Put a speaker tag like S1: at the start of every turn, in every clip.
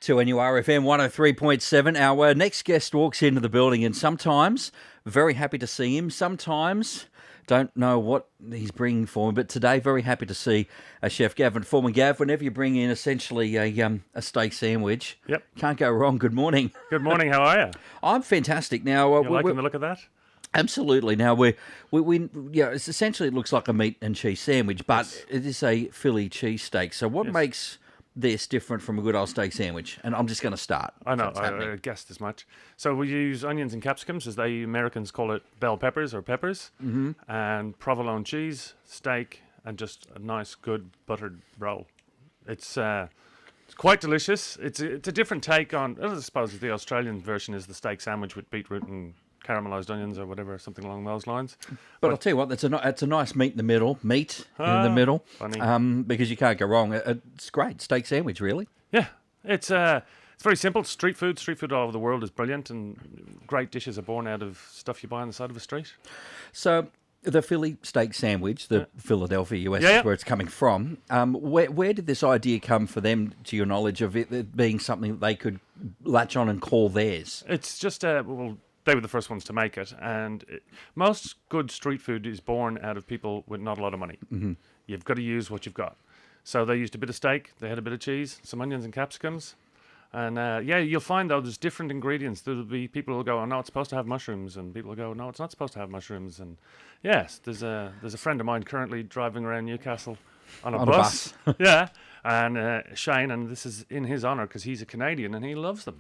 S1: To NURFM 103.7. Our next guest walks into the building, and sometimes very happy to see him. Sometimes don't know what he's bringing for him, but today very happy to see Chef Gavin Forman. Gav, whenever you bring in essentially a steak sandwich,
S2: Yep,
S1: can't go wrong. Good morning.
S2: good morning. How are you?
S1: I'm fantastic. Now,
S2: You liking the look of that?
S1: absolutely. Now we it's essentially it looks like a meat and cheese sandwich, but it is a Philly cheesesteak. So what makes this different from a good old steak sandwich? And I'm just going to start.
S2: I know.
S1: What's happening?
S2: I guessed as much. So we use onions and capsicums, as they Americans call it, bell peppers or peppers, and provolone cheese, steak, and just a nice, good buttered roll. It's quite delicious. It's a different take on. I suppose the Australian version is the steak sandwich with beetroot and caramelised onions or whatever, something along those lines.
S1: But I'll tell you what, it's a nice meat in the middle. Meat in the middle.
S2: Funny.
S1: Because you can't go wrong. It's great. Steak sandwich, really.
S2: Yeah, it's very simple. Street food all over the world is brilliant, and great dishes are born out of stuff you buy on the side of a street.
S1: So the Philly steak sandwich, the Philadelphia, US,
S2: Yeah.
S1: is where it's coming from. Where did this idea come for them, to your knowledge, of it being something that they could latch on and call theirs?
S2: It's just they were the first ones to make it, and most good street food is born out of people with not a lot of money. Mm-hmm. You've got to use what you've got. So they used a bit of steak, they had a bit of cheese, some onions and capsicums, and you'll find though there's different ingredients. There'll be people who'll go, "Oh no, it's supposed to have mushrooms," and people will go, "No, it's not supposed to have mushrooms." And yes, there's a friend of mine currently driving around Newcastle on a bus. Yeah. And Shane, and this is in his honour because he's a Canadian and he loves them.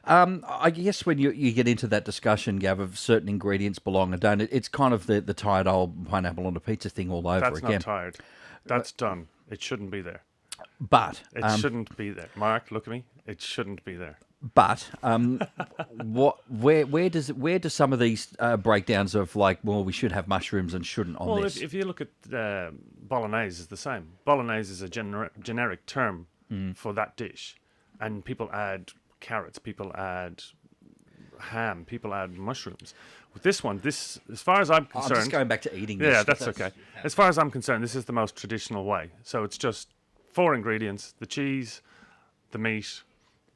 S1: I guess when you get into that discussion, Gav, of certain ingredients belong and don't, it's kind of the tired old pineapple on a pizza thing all over
S2: That's
S1: again.
S2: not tired. That's done. It shouldn't be there.
S1: But
S2: It shouldn't be there. Mark, look at me. It shouldn't be there.
S1: But where do some of these breakdowns of like, well, we should have mushrooms and shouldn't on
S2: Well,
S1: this?
S2: if you look at bolognese, is the same. Bolognese is a generic term for that dish, and people add carrots, people add ham, people add mushrooms. With this one, as far as I'm concerned,
S1: I'm just going back to eating this.
S2: yeah, that's okay. As far as I'm concerned, this is the most traditional way. So it's just 4 ingredients: the cheese, the meat,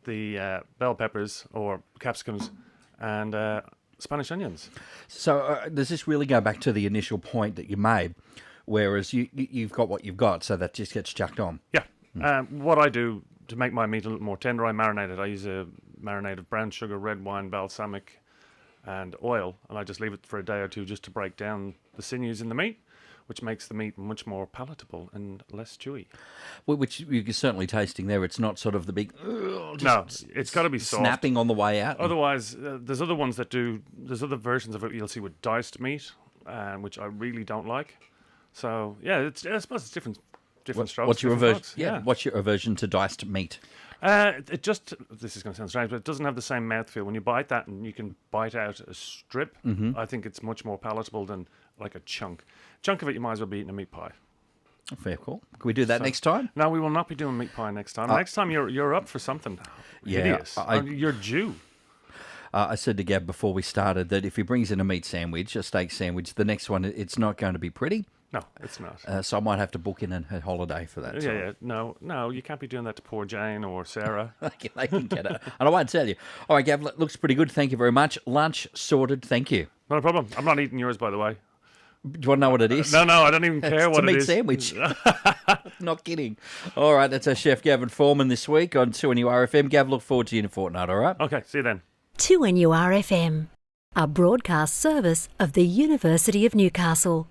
S2: the bell peppers or capsicums, and Spanish onions.
S1: So does this really go back to the initial point that you made, whereas you've got what you've got, so that just gets chucked on?
S2: Yeah. What I do to make my meat a little more tender, I marinate it. I use a marinade of brown sugar, red wine, balsamic, and oil, and I just leave it for a day or two just to break down the sinews in the meat, which makes the meat much more palatable and less chewy.
S1: Which you're certainly tasting there. It's not sort of the big...
S2: No, it's got to be soft.
S1: Snapping on the way out.
S2: Otherwise, there's other ones that do. There's other versions of it you'll see with diced meat, which I really don't like. So yeah, I suppose it's different strokes.
S1: What's your
S2: different
S1: aversion?
S2: folks.
S1: Yeah. What's your aversion to diced meat?
S2: This is going to sound strange, but it doesn't have the same mouthfeel. When you bite that and you can bite out a strip, I think it's much more palatable than like a chunk. Chunk of it, you might as well be eating a meat pie.
S1: Fair call. Can we do that next time?
S2: No, we will not be doing meat pie next time. Next time you're up for something hideous. You're due.
S1: I said to Gab before we started that if he brings in a meat sandwich, a steak sandwich, the next one, it's not going to be pretty.
S2: No, it's not.
S1: So I might have to book in a holiday for that.
S2: Yeah. No, you can't be doing that to poor Jane or Sarah.
S1: They can get it. And I won't tell you. All right, Gav, looks pretty good. Thank you very much. Lunch sorted. Thank you.
S2: Not a problem. I'm not eating yours, by the way.
S1: Do you want to know what it is?
S2: No, I don't even care what it is.
S1: It's a meat sandwich. Not kidding. All right, that's our chef Gavin Forman this week on 2NURFM. Gav, look forward to you in a fortnight, all right?
S2: Okay, see you then.
S3: 2NURFM, a broadcast service of the University of Newcastle.